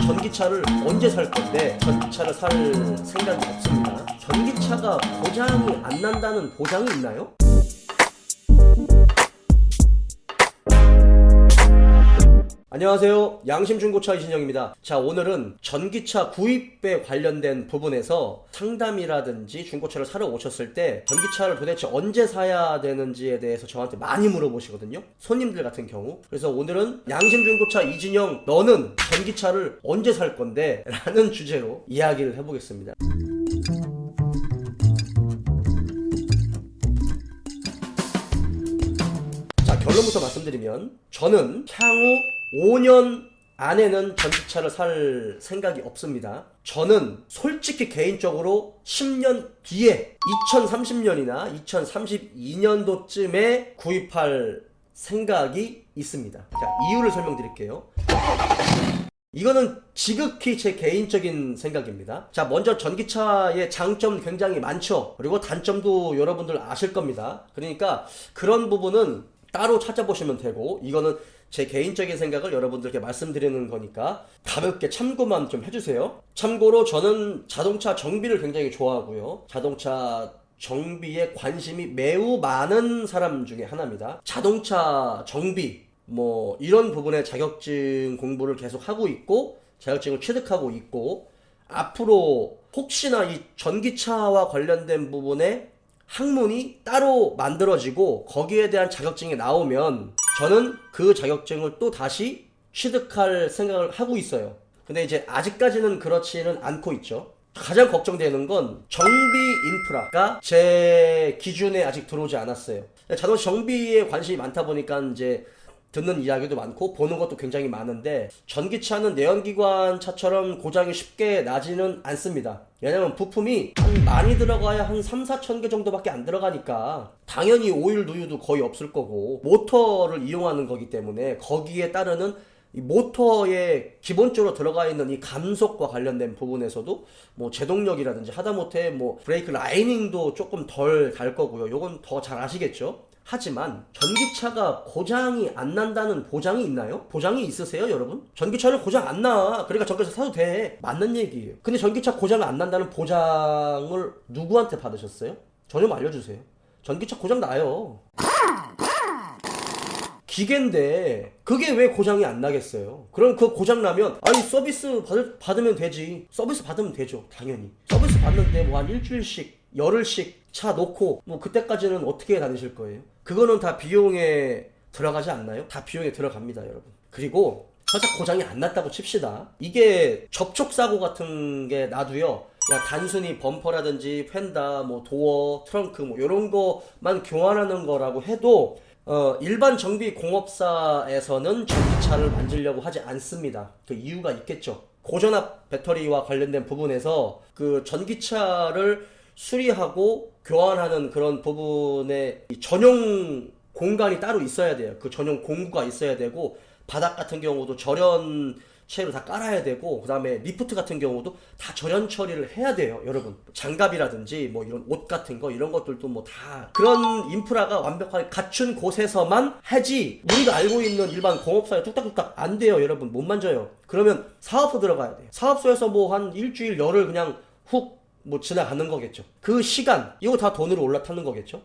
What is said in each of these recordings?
전기차를 언제 살 건데 전기차를 살 생각이 없습니다. 전기차가 고장이 안 난다는 보장이 있나요? 안녕하세요. 양심중고차 이신영입니다. 자, 오늘은 전기차 구입에 관련된 부분에서 상담이라든지 중고차를 사러 오셨을 때 전기차를 도대체 언제 사야 되는지에 대해서 저한테 많이 물어보시거든요. 손님들 같은 경우. 그래서 오늘은 양심중고차 이진영, 너는 전기차를 언제 살 건데? 라는 주제로 이야기를 해보겠습니다. 자, 결론부터 말씀드리면 저는 향후 5년 안에는 전기차를 살 생각이 없습니다. 저는 솔직히 개인적으로 10년 뒤에 2030년이나 2032년도쯤에 구입할 생각이 있습니다. 자, 이유를 설명드릴게요. 이거는 지극히 제 개인적인 생각입니다. 자, 먼저 전기차의 장점 굉장히 많죠. 그리고 단점도 여러분들 아실 겁니다. 그러니까 그런 부분은 따로 찾아보시면 되고, 이거는 제 개인적인 생각을 여러분들께 말씀드리는 거니까 가볍게 참고만 좀 해주세요. 참고로 저는 자동차 정비를 굉장히 좋아하고요. 자동차 정비에 관심이 매우 많은 사람 중에 하나입니다. 자동차 정비 뭐 이런 부분에 자격증 공부를 계속 하고 있고 자격증을 취득하고 있고, 앞으로 혹시나 이 전기차와 관련된 부분에 학문이 따로 만들어지고 거기에 대한 자격증이 나오면 저는 그 자격증을 또 다시 취득할 생각을 하고 있어요. 근데 이제 아직까지는 그렇지는 않고 있죠. 가장 걱정되는 건 정비 인프라가 제 기준에 아직 들어오지 않았어요. 자동차 정비에 관심이 많다 보니까 이제 듣는 이야기도 많고 보는 것도 굉장히 많은데, 전기차는 내연기관 차처럼 고장이 쉽게 나지는 않습니다. 왜냐면 부품이 많이 들어가야 한 3-4천 개 정도밖에 안 들어가니까 당연히 오일 누유도 거의 없을 거고, 모터를 이용하는 거기 때문에 거기에 따르는 이 모터에 기본적으로 들어가 있는 이 감속과 관련된 부분에서도 뭐 제동력이라든지 하다못해 뭐 브레이크 라이닝도 조금 덜 달 거고요. 요건 더 잘 아시겠죠? 하지만 전기차가 고장이 안 난다는 보장이 있나요? 보장이 있으세요, 여러분? 전기차는 고장 안 나. 그러니까 전기차 사도 돼. 맞는 얘기예요. 근데 전기차 고장 안 난다는 보장을 누구한테 받으셨어요? 저 좀 알려주세요. 전기차 고장 나요. 기계인데 그게 왜 고장이 안 나겠어요? 그럼 그 고장 나면 아니 서비스 받으면 되지. 서비스 받으면 되죠, 당연히. 서비스 받는데 뭐 한 일주일씩 열흘씩 차 놓고 뭐 그때까지는 어떻게 다니실 거예요? 그거는 다 비용에 들어가지 않나요? 다 비용에 들어갑니다, 여러분. 그리고 살짝 고장이 안 났다고 칩시다. 이게 접촉사고 같은 게 나도요, 그냥 단순히 범퍼라든지 펜다, 뭐 도어, 트렁크 뭐 이런 거만 교환하는 거라고 해도 일반 정비 공업사에서는 전기차를 만지려고 하지 않습니다. 그 이유가 있겠죠. 고전압 배터리와 관련된 부분에서 그 전기차를 수리하고 교환하는 그런 부분에 전용 공간이 따로 있어야 돼요. 그 전용 공구가 있어야 되고, 바닥 같은 경우도 절연체로 다 깔아야 되고, 그 다음에 리프트 같은 경우도 다 절연 처리를 해야 돼요, 여러분. 장갑이라든지 뭐 이런 옷 같은 거, 이런 것들도 뭐 다 그런 인프라가 완벽하게 갖춘 곳에서만 하지, 우리가 알고 있는 일반 공업사에 뚝딱뚝딱 안 돼요, 여러분. 못 만져요. 그러면 사업소 들어가야 돼요. 사업소에서 뭐 한 일주일 열흘 그냥 훅 뭐 지나가는 거겠죠. 그 시간 이거 다 돈으로 올라타는 거겠죠.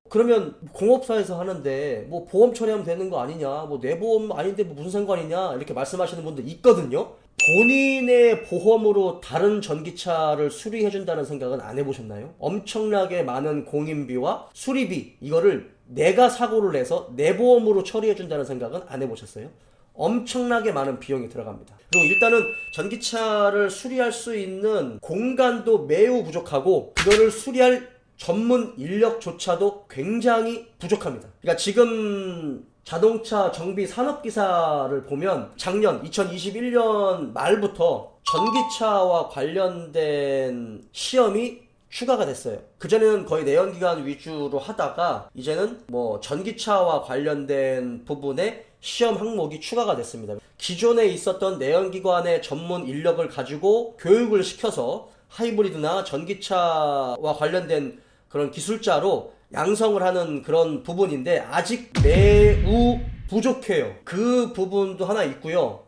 그러면 공업사에서 하는데 뭐 보험 처리하면 되는 거 아니냐, 뭐 내 보험 아닌데 뭐 무슨 상관이냐 이렇게 말씀하시는 분들 있거든요. 본인의 보험으로 다른 전기차를 수리해준다는 생각은 안 해보셨나요? 엄청나게 많은 공인비와 수리비, 이거를 내가 사고를 내서 내 보험으로 처리해준다는 생각은 안 해보셨어요? 엄청나게 많은 비용이 들어갑니다. 그리고 일단은 전기차를 수리할 수 있는 공간도 매우 부족하고, 그거를 수리할 전문 인력조차도 굉장히 부족합니다. 그러니까 지금 자동차 정비 산업기사를 보면 작년 2021년 말부터 전기차와 관련된 시험이 추가가 됐어요. 그전에는 거의 내연기관 위주로 하다가 이제는 뭐 전기차와 관련된 부분에 시험 항목이 추가가 됐습니다. 기존에 있었던 내연기관의 전문 인력을 가지고 교육을 시켜서 하이브리드나 전기차와 관련된 그런 기술자로 양성을 하는 그런 부분인데 아직 매우 부족해요. 그 부분도 하나 있고요.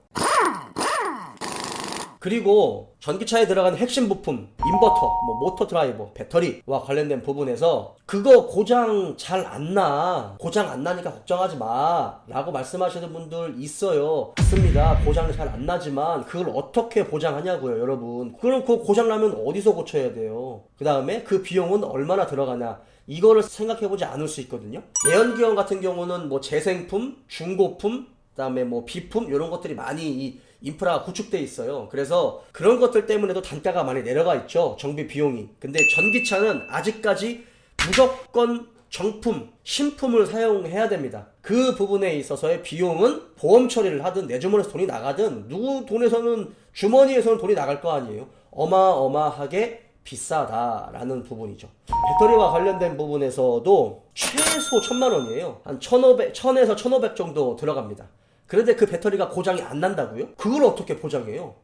그리고 전기차에 들어가는 핵심 부품, 인버터, 뭐 모터 드라이버, 배터리와 관련된 부분에서 그거 고장 잘 안 나. 고장 안 나니까 걱정하지 마. 라고 말씀하시는 분들 있어요. 맞습니다. 고장 잘 안 나지만 그걸 어떻게 보장하냐고요, 여러분. 그럼 그 고장 나면 어디서 고쳐야 돼요? 그 다음에 그 비용은 얼마나 들어가냐. 이거를 생각해보지 않을 수 있거든요. 내연기관 같은 경우는 뭐 재생품, 중고품, 그 다음에 뭐 비품 이런 것들이 많이 이 인프라가 구축돼 있어요. 그래서 그런 것들 때문에도 단가가 많이 내려가 있죠, 정비 비용이. 근데 전기차는 아직까지 무조건 정품, 신품을 사용해야 됩니다. 그 부분에 있어서의 비용은 보험 처리를 하든 내 주머니에서 돈이 나가든 누구 돈에서는, 주머니에서는 돈이 나갈 거 아니에요. 어마어마하게 비싸다라는 부분이죠. 배터리와 관련된 부분에서도 최소 1000만 원이에요. 한 1000에서 1500 정도 들어갑니다. 그런데 그 배터리가 고장이 안 난다고요? 그걸 어떻게 보장해요?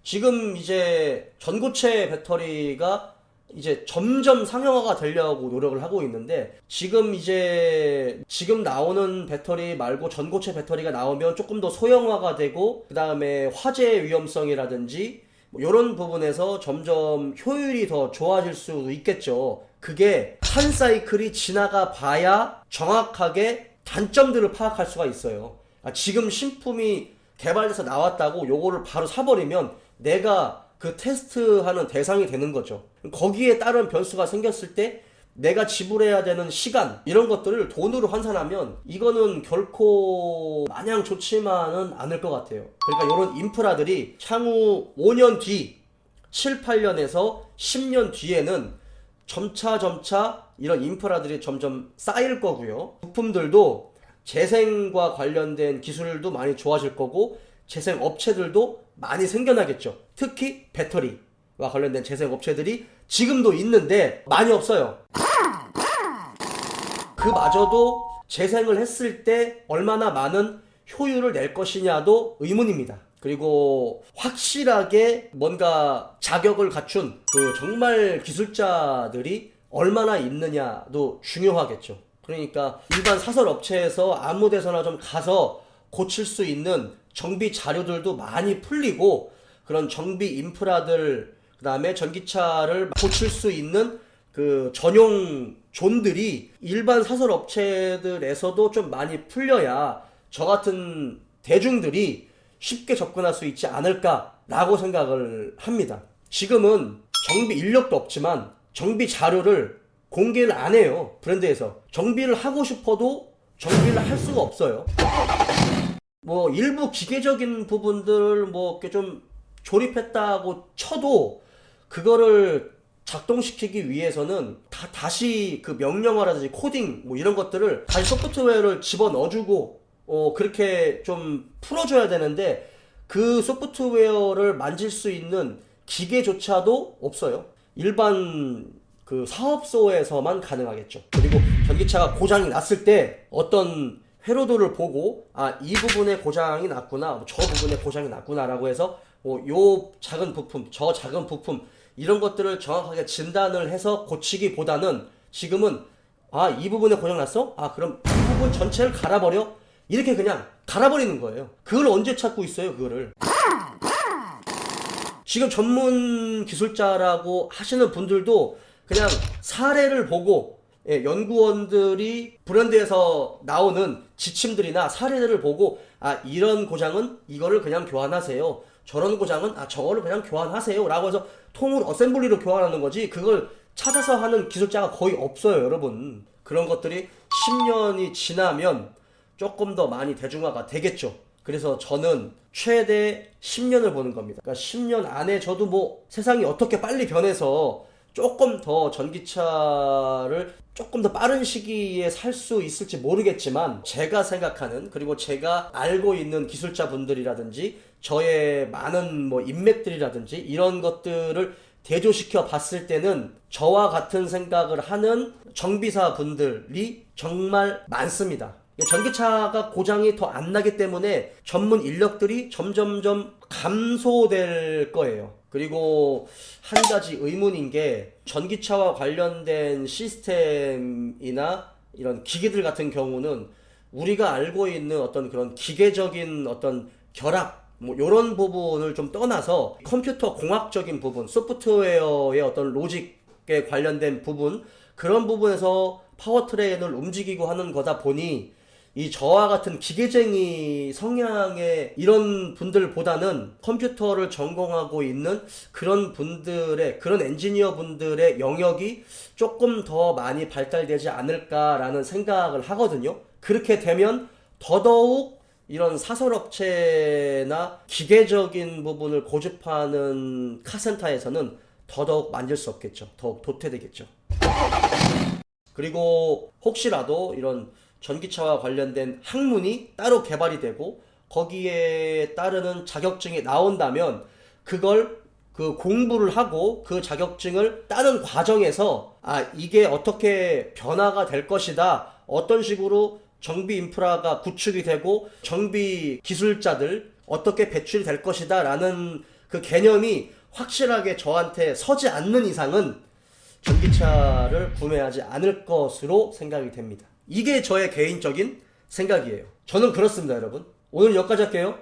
지금 이제 전고체 배터리가 이제 점점 상용화가 되려고 노력을 하고 있는데, 지금 나오는 배터리 말고 전고체 배터리가 나오면 조금 더 소형화가 되고, 그 다음에 화재 위험성이라든지 뭐 이런 부분에서 점점 효율이 더 좋아질 수도 있겠죠. 그게 한 사이클이 지나가 봐야 정확하게 단점들을 파악할 수가 있어요. 지금 신품이 개발돼서 나왔다고 요거를 바로 사버리면 내가 그 테스트하는 대상이 되는 거죠. 거기에 따른 변수가 생겼을 때 내가 지불해야 되는 시간, 이런 것들을 돈으로 환산하면 이거는 결코 마냥 좋지만은 않을 것 같아요. 그러니까 이런 인프라들이 향후 5년 뒤, 7, 8년에서 10년 뒤에는 점차 이런 인프라들이 점점 쌓일 거고요. 부품들도 재생과 관련된 기술도 많이 좋아질 거고, 재생 업체들도 많이 생겨나겠죠. 특히 배터리와 관련된 재생 업체들이 지금도 있는데 많이 없어요. 그마저도 재생을 했을 때 얼마나 많은 효율을 낼 것이냐도 의문입니다. 그리고 확실하게 뭔가 자격을 갖춘 그 정말 기술자들이 얼마나 있느냐도 중요하겠죠. 그러니까 일반 사설 업체에서 아무 데서나 좀 가서 고칠 수 있는 정비 자료들도 많이 풀리고, 그런 정비 인프라들, 그 다음에 전기차를 고칠 수 있는 그 전용 존들이 일반 사설 업체들에서도 좀 많이 풀려야 저 같은 대중들이 쉽게 접근할 수 있지 않을까라고 생각을 합니다. 지금은 정비 인력도 없지만 정비 자료를 공개를 안 해요. 브랜드에서 정비를 하고 싶어도 정비를 할 수가 없어요. 뭐 일부 기계적인 부분들 뭐 이렇게 좀 조립했다고 쳐도 그거를 작동시키기 위해서는 다시 그 명령어라든지 코딩 뭐 이런 것들을 다시 소프트웨어를 집어넣어주고 그렇게 좀 풀어줘야 되는데, 그 소프트웨어를 만질 수 있는 기계조차도 없어요. 일반 그 사업소에서만 가능하겠죠. 그리고 전기차가 고장이 났을 때 어떤 회로도를 보고 이 부분에 고장이 났구나, 저 부분에 고장이 났구나 라고 해서 요 작은 부품, 저 작은 부품, 이런 것들을 정확하게 진단을 해서 고치기보다는 지금은 이 부분에 고장 났어? 그럼 이 부분 전체를 갈아버려? 이렇게 그냥 갈아버리는 거예요. 그걸 언제 찾고 있어요, 그거를. 지금 전문 기술자라고 하시는 분들도 그냥 사례를 보고, 연구원들이 브랜드에서 나오는 지침들이나 사례들을 보고 이런 고장은 이거를 그냥 교환하세요, 저런 고장은 저거를 그냥 교환하세요 라고 해서 통을 어셈블리로 교환하는 거지, 그걸 찾아서 하는 기술자가 거의 없어요, 여러분. 그런 것들이 10년이 지나면 조금 더 많이 대중화가 되겠죠. 그래서 저는 최대 10년을 보는 겁니다. 그러니까 10년 안에 저도 뭐 세상이 어떻게 빨리 변해서 조금 더 전기차를 조금 더 빠른 시기에 살 수 있을지 모르겠지만, 제가 생각하는, 그리고 제가 알고 있는 기술자분들이라든지 저의 많은 뭐 인맥들이라든지 이런 것들을 대조시켜 봤을 때는 저와 같은 생각을 하는 정비사 분들이 정말 많습니다. 전기차가 고장이 더 안 나기 때문에 전문 인력들이 점점점 감소될 거예요. 그리고 한 가지 의문인 게, 전기차와 관련된 시스템이나 이런 기기들 같은 경우는 우리가 알고 있는 어떤 그런 기계적인 어떤 결합, 뭐 이런 부분을 좀 떠나서 컴퓨터 공학적인 부분, 소프트웨어의 어떤 로직에 관련된 부분, 그런 부분에서 파워트레인을 움직이고 하는 거다 보니 이 저와 같은 기계쟁이 성향의 이런 분들보다는 컴퓨터를 전공하고 있는 그런 분들의, 그런 엔지니어 분들의 영역이 조금 더 많이 발달되지 않을까라는 생각을 하거든요. 그렇게 되면 더더욱 이런 사설업체나 기계적인 부분을 고집하는 카센터에서는 더더욱 만질 수 없겠죠. 더욱 도태되겠죠. 그리고 혹시라도 이런 전기차와 관련된 학문이 따로 개발이 되고 거기에 따르는 자격증이 나온다면 그걸 그 공부를 하고 그 자격증을 따는 과정에서 이게 어떻게 변화가 될 것이다, 어떤 식으로 정비 인프라가 구축이 되고 정비 기술자들 어떻게 배출이 될 것이다 라는 그 개념이 확실하게 저한테 서지 않는 이상은 전기차를 구매하지 않을 것으로 생각이 됩니다. 이게 저의 개인적인 생각이에요. 저는 그렇습니다, 여러분. 오늘 여기까지 할게요.